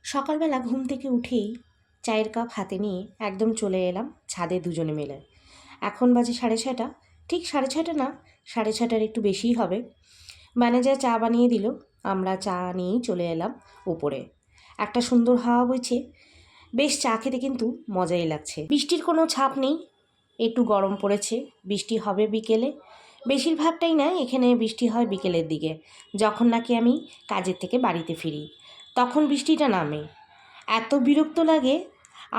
সকালবেলা ঘুম থেকে উঠেই চায়ের কাপ হাতে নিয়ে একদম চলে এলাম ছাদে দুজনে মিলে। এখন বাজে 6:30, ঠিক 6:30 না, 6:30-এর একটু বেশিই হবে। ম্যানেজার চা বানিয়ে দিল, আমরা চা নিয়েই চলে এলাম উপরে। একটা সুন্দর হাওয়া বইছে, বেশ চা খেতে কিন্তু মজাই লাগছে। বৃষ্টির কোনো ছাপ নেই, একটু গরম পড়েছে। বৃষ্টি হবে বিকেলে, বেশিরভাগটাই না এখানে বৃষ্টি হয় বিকেলের দিকে, যখন নাকি আমি কাজের থেকে বাড়িতে ফিরি তখন বৃষ্টিটা নামে। এত বিরক্ত লাগে।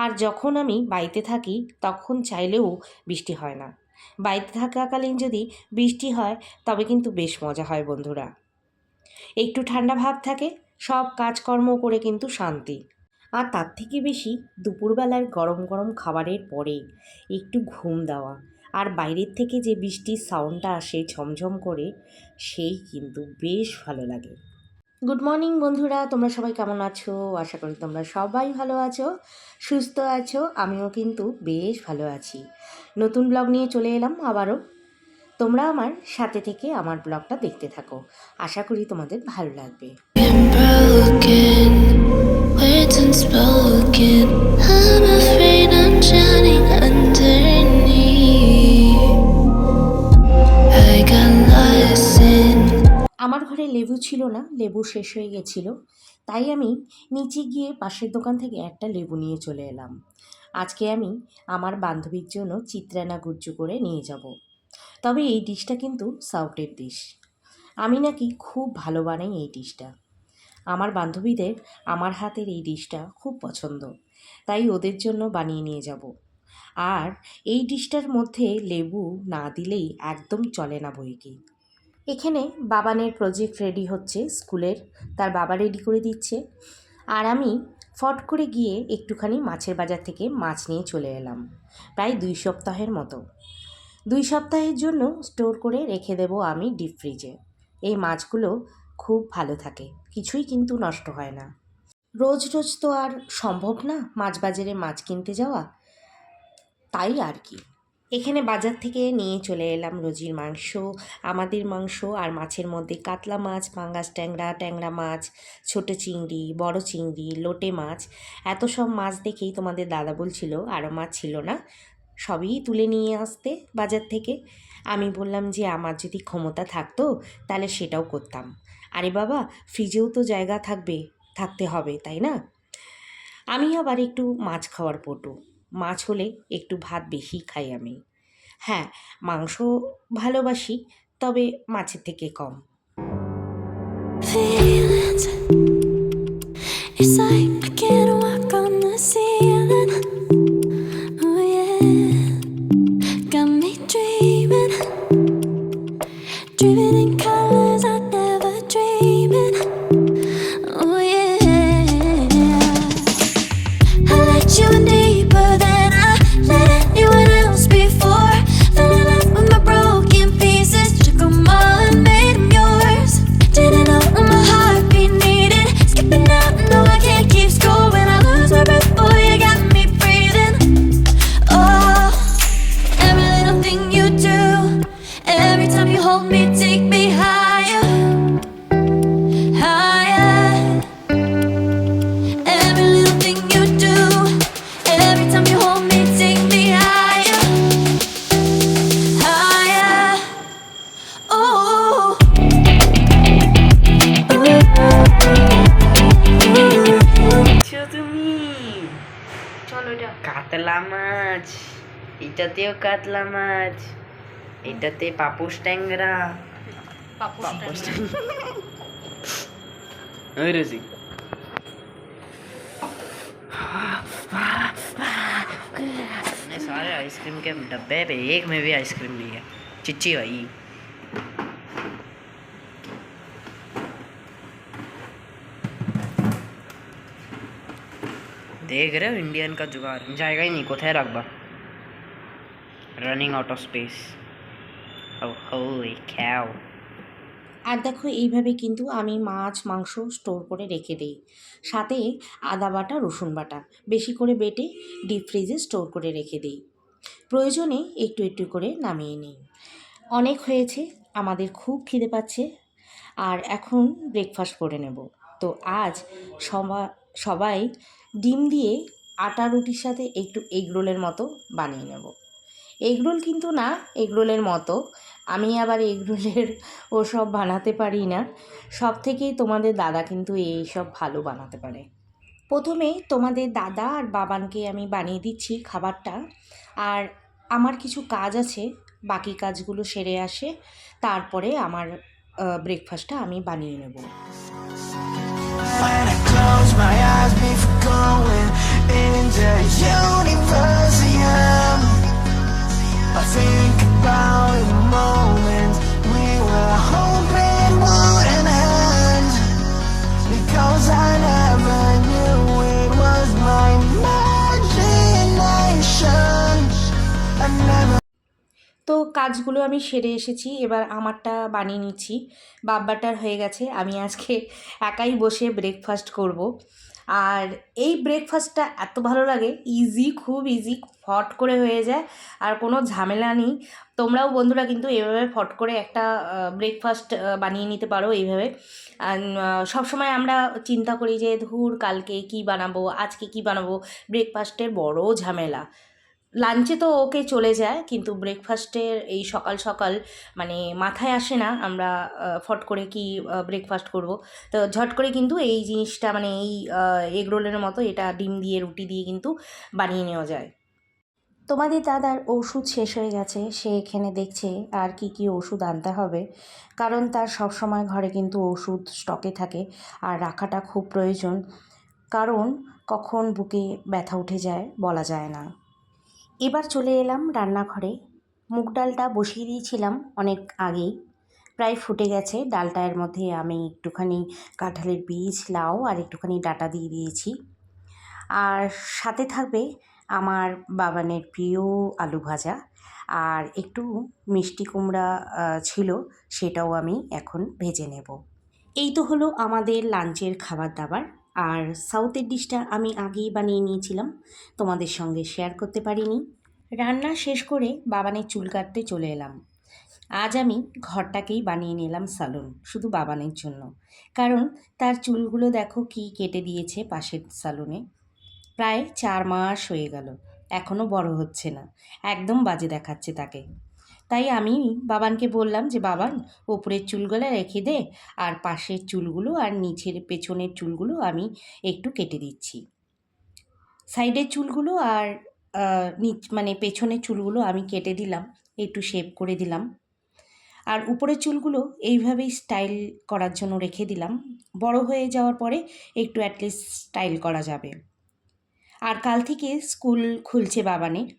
আর যখন আমি বাড়িতে থাকি তখন চাইলেও বৃষ্টি হয় না। বাড়িতে থাকাকালীন যদি বৃষ্টি হয় তবে কিন্তু বেশ মজা হয় বন্ধুরা। একটু ঠান্ডা ভাব থাকে, সব কাজকর্ম করে কিন্তু শান্তি। আর তার থেকে বেশি দুপুরবেলার গরম গরম খাবারের পরে একটু ঘুম দেওয়া, আর বাইরের থেকে যে বৃষ্টির সাউন্ডটা আসে ঝমঝম করে, সেই কিন্তু বেশ ভালো লাগে। গুড মর্নিং বন্ধুরা, তোমরা সবাই কেমন আছো? আশা করি তোমরা সবাই ভালো আছো, সুস্থ আছো। আমিও কিন্তু বেশ ভালো আছি। নতুন ব্লগ নিয়ে চলে এলাম আবারও। তোমরা আমার সাথে থেকে আমার ব্লগটা দেখতে থাকো, আশা করি তোমাদের ভালো লাগবে। Words unspoken, I'm afraid I'm drowning underneath. I got lost in. আমার ঘরে লেবু ছিল না, লেবু শেষ হয়ে গেছিল, তাই আমি নিচে গিয়ে পাশের দোকান থেকে একটা লেবু নিয়ে চলে এলাম। আজকে আমি আমার বান্ধবীর জন্য চিত্রানা গুজ্জু করে নিয়ে যাব। তবে এই ডিশটা কিন্তু সাউথের ডিশ। আমি নাকি খুব ভালো বানাই এই ডিশটা। আমার বান্ধবীদের আমার হাতের এই ডিশটা খুব পছন্দ, তাই ওদের জন্য বানিয়ে নিয়ে যাব। আর এই ডিশটার মধ্যে লেবু না দিলেই একদম চলে না বই কি। এখানে বাবানের প্রজেক্ট রেডি হচ্ছে স্কুলের, তার বাবা রেডি করে দিচ্ছে। আর আমি ফট করে গিয়ে একটুখানি মাছের বাজার থেকে মাছ নিয়ে চলে এলাম, প্রায় 2 সপ্তাহের মতো। 2 সপ্তাহের জন্য স্টোর করে রেখে দেব আমি ডিপ ফ্রিজে। এই মাছগুলো খুব ভালো থাকে, কিছুই কিন্তু নষ্ট হয় না। রোজ রোজ তো আর সম্ভব না মাছ বাজারে মাছ কিনতে যাওয়া, তাই আর কি। এখানে বাজার থেকে নিয়ে চলে এলাম রোজির মাংস, আমাদের মাংস। আর মাছের মধ্যে কাতলা মাছ, পাঙ্গাস ট্যাংরা, ট্যাংরা মাছ, ছোটো চিংড়ি, বড় চিংড়ি, লোটে মাছ। এত সব মাছ দেখেই তোমাদের দাদা বলছিল আরও মাছ ছিল না, সবই তুলে নিয়ে আসতে বাজার থেকে। আমি বললাম যে আমার যদি ক্ষমতা থাকতো তাহলে সেটাও করতাম। আরে বাবা, ফ্রিজেও তো জায়গা থাকতে হবে, তাই না? আমি আবার একটু মাছ খাওয়ার পটু, মাছ হলে একটু ভাত বেশি খাই আমি। হ্যাঁ, মাংস ভালোবাসি, তবে মাছের থেকে কম। It's like I can't walk on the ceiling. Oh yeah, got me dreaming, dreaming in colors I never dreamed in. Oh yeah, I let you in deeper than I let anyone else before. Fell in love with my broken pieces, took 'em all and made 'em yours. Didn't know what my heartbeat needed, skipping out, no I can't keep score. When I lose my breath, boy you got me breathing. Oh, every little thing you do, every time you hold me, take me higher, higher. Every little thing you do, every time you hold me, take me higher, higher. Oh, তুমি চলো, এটা কাতলা মাছ, এটাতেও কাতলা মাছ, এটাতে পাপুস ট্যাংরা, পাপুস রোজি मैंने सारे आइसक्रीम के डब्बे पे एक में भी आइसक्रीम नहीं है। चिच्ची भाई देख रहे हो, इंडियन का जुगाड़ जाएगा ही नहीं, कोথায় রাখবা, running out of space. Oh holy cow. আর দেখো, এইভাবে কিন্তু আমি মাছ মাংস স্টোর করে রেখে দিই, সাথে আদা বাটা রসুন বাটা বেশি করে বেটে ডিপ ফ্রিজে স্টোর করে রেখে দিই। প্রয়োজনে একটু একটু করে নামিয়ে নিই। অনেক হয়েছে, আমাদের খুব খিদে পাচ্ছে, আর এখন ব্রেকফাস্ট করে নেব। তো আজ সবাই ডিম দিয়ে আটা রুটির সাথে একটু এগরোলের মতো বানিয়ে নেব। এগরোল কিন্তু না এগরোলের মতো, আমি আবার এগরোলের ওসব বানাতে পারি না। সব থেকেই তোমাদের দাদা কিন্তু এইসব ভালো বানাতে পারে। প্রথমে তোমাদের দাদা আর বাবানকে আমি বানিয়ে দিচ্ছি খাবারটা, আর আমার কিছু কাজ আছে, বাকি কাজগুলো সেরে আসে, তারপরে আমার ব্রেকফাস্টটা আমি বানিয়ে নেব। When I close my eyes before going into Universium, I think about the moments we were hoping wouldn't end, because I never knew it was my imagination. I never. তো কাজগুলো আমি সেরে এসেছি, এবার আমারটা বানিয়ে নিচ্ছি। বাব্বাটার হয়ে গেছে, আমি আজকে একাই বসে ব্রেকফাস্ট করব। আর এই ব্রেকফাস্টটা এত ভালো লাগে, ইজি, খুব ইজি, ফট করে হয়ে যায়, আর কোনো ঝামেলা নেই। তোমরাও বন্ধুরা কিন্তু এভাবে ফট করে একটা ব্রেকফাস্ট বানিয়ে নিতে পারো এইভাবে। সবসময় আমরা চিন্তা করি যে ধুর কালকে কি বানাবো, আজকে কি বানাবো, ব্রেকফাস্টের বড় ঝামেলা। লাঞ্চে তো ওকে চলে যায়, কিন্তু ব্রেকফাস্টের এই সকাল সকাল মানে মাথায় আসে না আমরা ফট করে কি ব্রেকফাস্ট করব। তো ঝট করে কিন্তু এই জিনিসটা মানে এই এগরোলের মতো এটা ডিম দিয়ে রুটি দিয়ে কিন্তু বানিয়ে নেওয়া যায়। তোমাদের দাদার ওষুধ শেষ হয়ে গেছে, সে এখানে দেখছে আর কি কি ওষুধ আনতে হবে, কারণ তার সব সময় ঘরে কিন্তু ওষুধ স্টকে থাকে, আর রাখাটা খুব প্রয়োজন, কারণ কখন বুকে ব্যথা উঠে যায় বলা যায় না। এবার চলে এলাম রান্নাঘরে। মুগ ডালটা বসিয়ে দিয়েছিলাম অনেক আগেই, প্রায় ফুটে গেছে। ডালটার মধ্যে আমি একটুখানি কাঁঠালের বীজ, লাউ আর একটুখানি ডাঁটা দিয়ে দিয়েছি। আর সাথে থাকবে আমার বাবানের প্রিয় আলু ভাজা, আর একটু মিষ্টি কুমড়া ছিল, সেটাও আমি এখন ভেজে নেব। এই তো হলো আমাদের লাঞ্চের খাবার দাবার। আর সাউথের ডিশটা আমি আগেই বানিয়ে নিয়েছিলাম, তোমাদের সঙ্গে শেয়ার করতে পারিনি। রান্না শেষ করে বাবানের চুল কাটতে চলে এলাম। আজ আমি ঘরটাকেই বানিয়ে নিলাম সালুন, শুধু বাবানের জন্য, কারণ তার চুলগুলো দেখো কি কেটে দিয়েছে পাশের সালুনে। প্রায় 4 মাস হয়ে গেল, এখনও বড় হচ্ছে না, একদম বাজে দেখাচ্ছে তাকে। তাই আমি বাবানকে বললাম যে বাবান, ওপরের চুলগুলো রেখে দে, আর পাশের চুলগুলো আর নিচের পেছনের চুলগুলো আমি একটু কেটে দিচ্ছি। সাইডের চুলগুলো আর মানে পেছনের চুলগুলো আমি কেটে দিলাম, একটু শেপ করে দিলাম। আর উপরের চুলগুলো এইভাবেই স্টাইল করার জন্য রেখে দিলাম, বড় হয়ে যাওয়ার পরে একটু অ্যাটলিস্ট স্টাইল করা যাবে। আর কাল থেকে স্কুল খুলছে বাবানের,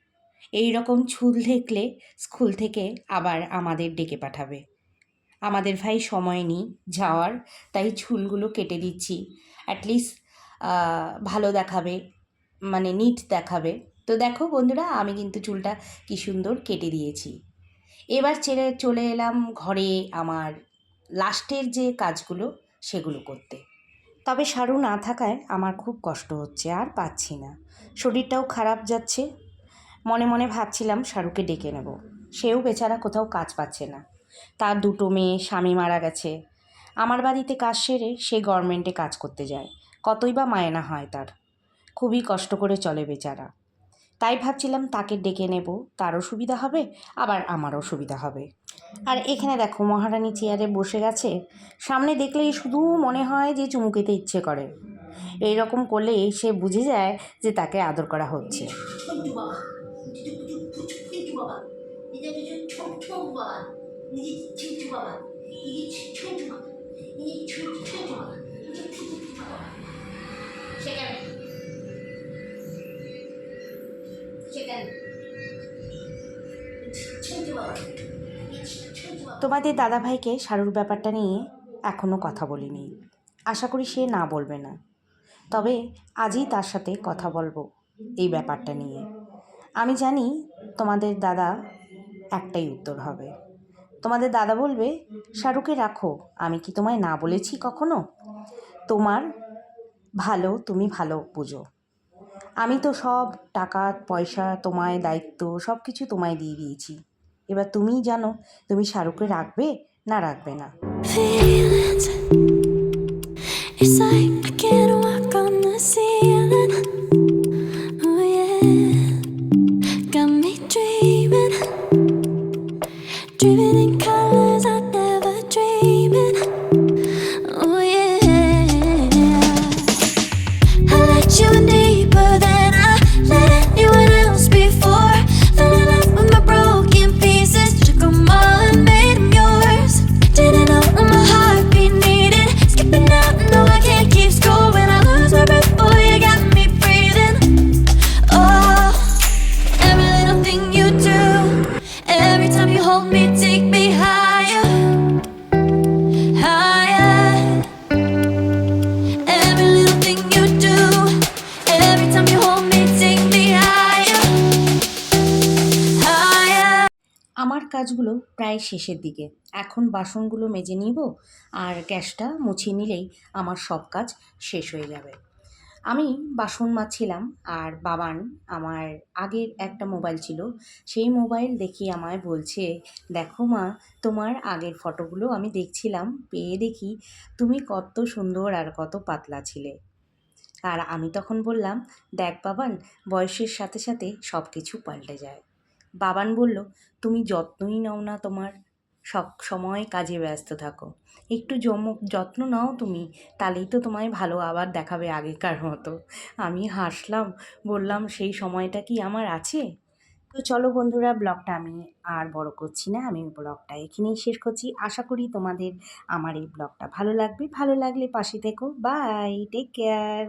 এই রকম চুল দেখলে স্কুল থেকে আবার আমাদের ডেকে পাঠাবে। আমাদের ভাই সময় নেই যাওয়ার, তাই চুলগুলো কেটে দিচ্ছি, অ্যাটলিস্ট ভালো দেখাবে, মানে নিট দেখাবে। তো দেখো বন্ধুরা, আমি কিন্তু চুলটা কি সুন্দর কেটে দিয়েছি। এবার চলে এলাম ঘরে আমার লাস্টের যে কাজগুলো সেগুলো করতে। তবে সারু না থাকায় আমার খুব কষ্ট হচ্ছে, আর পাচ্ছি না, শরীরটাও খারাপ যাচ্ছে। মনে মনে ভাবছিলাম সারুকে ডেকে নেব, সেও বেচারা কোথাও কাজ পাচ্ছে না, তার 2 মেয়ে, স্বামী মারা গেছে। আমার বাড়িতে কাজ সেরে সে গভর্নমেন্টে কাজ করতে যায়, কতই বা মায়না হয় তার, খুবই কষ্ট করে চলে বেচারা। তাই ভাবছিলাম তাকে ডেকে নেব, তারও সুবিধা হবে আবার আমারও সুবিধা হবে। আর এখানে দেখো মহারানী চেয়ারে বসে গেছে, সামনে দেখলেই শুধু মনে হয় যে চুমু খেতে ইচ্ছে করে। এই রকম করলে সে বুঝে যায় যে তাকে আদর করা হচ্ছে। তোমাদের দাদাভাইকে শারুর ব্যাপারটা নিয়ে এখনও কথা বলিনি, আশা করি সে না বলবে না। তবে আজই তার সাথে কথা বলবো এই ব্যাপারটা নিয়ে। আমি জানি তোমাদের দাদা একটাই উত্তর হবে, তোমাদের দাদা বলবে শারুকে রাখো, আমি কি তোমায় না বলেছি কখনো? তোমার ভালো তুমি ভালো বুঝো, আমি তো সব টাকা পয়সা তোমায়, দায়িত্ব সব কিছু তোমায় দিয়ে দিয়েছি, এবার তুমিই জানো তুমি শারুকে রাখবে না রাখবে না। Feelings, it's like I can't walk on the Dreaming in colors I never dreamed in. Oh yeah, I let you in deeper than I let anyone else before. Fell in love with my broken pieces, took 'em all and made 'em yours. Didn't know what my heartbeat needed. Skipping out, no I can't keep score. When I lose my breath, boy, you got me breathing. Oh, every little thing you do, every time you hold me, take me higher, higher. Every little thing you do, every time you hold me, take me higher, higher. আমার কাজগুলো প্রায় শেষের দিকে। এখন বাসনগুলো মেজে নিব আর গ্যাসটা মুছে নিলেই আমার সব কাজ শেষ হয়ে যাবে। আমি বাসন মাজছিলাম আর বাবান আমার আগের একটা মোবাইল ছিল, সেই মোবাইল দেখিয়ে আমায় বলছে, দেখো মা, তোমার আগের ফটোগুলো আমি দেখছিলাম, পেয়ে দেখি তুমি কত সুন্দর আর কত পাতলা ছিলে। আর আমি তখন বললাম, দেখ বাবান, বয়সের সাথে সাথে সব কিছু পাল্টে যায়। বাবান বলল, তুমি যত্নই নাও না তোমার, সব সময় কাজে ব্যস্ত থাকো, একটু যত্ন নাও তুমি, তাহলেই তো তোমায় ভালো আবার দেখাবে আগেকার মতো। আমি হাসলাম, বললাম, সেই সময়টা কি আমার আছে? তো চলো বন্ধুরা, ব্লগটা আমি আর বড় করছি না, আমি ব্লগটা এখানেই শেষ করছি। আশা করি তোমাদের আমার এই ব্লগটা ভালো লাগবে, ভালো লাগলে পাশে থেকো। Bye, take care.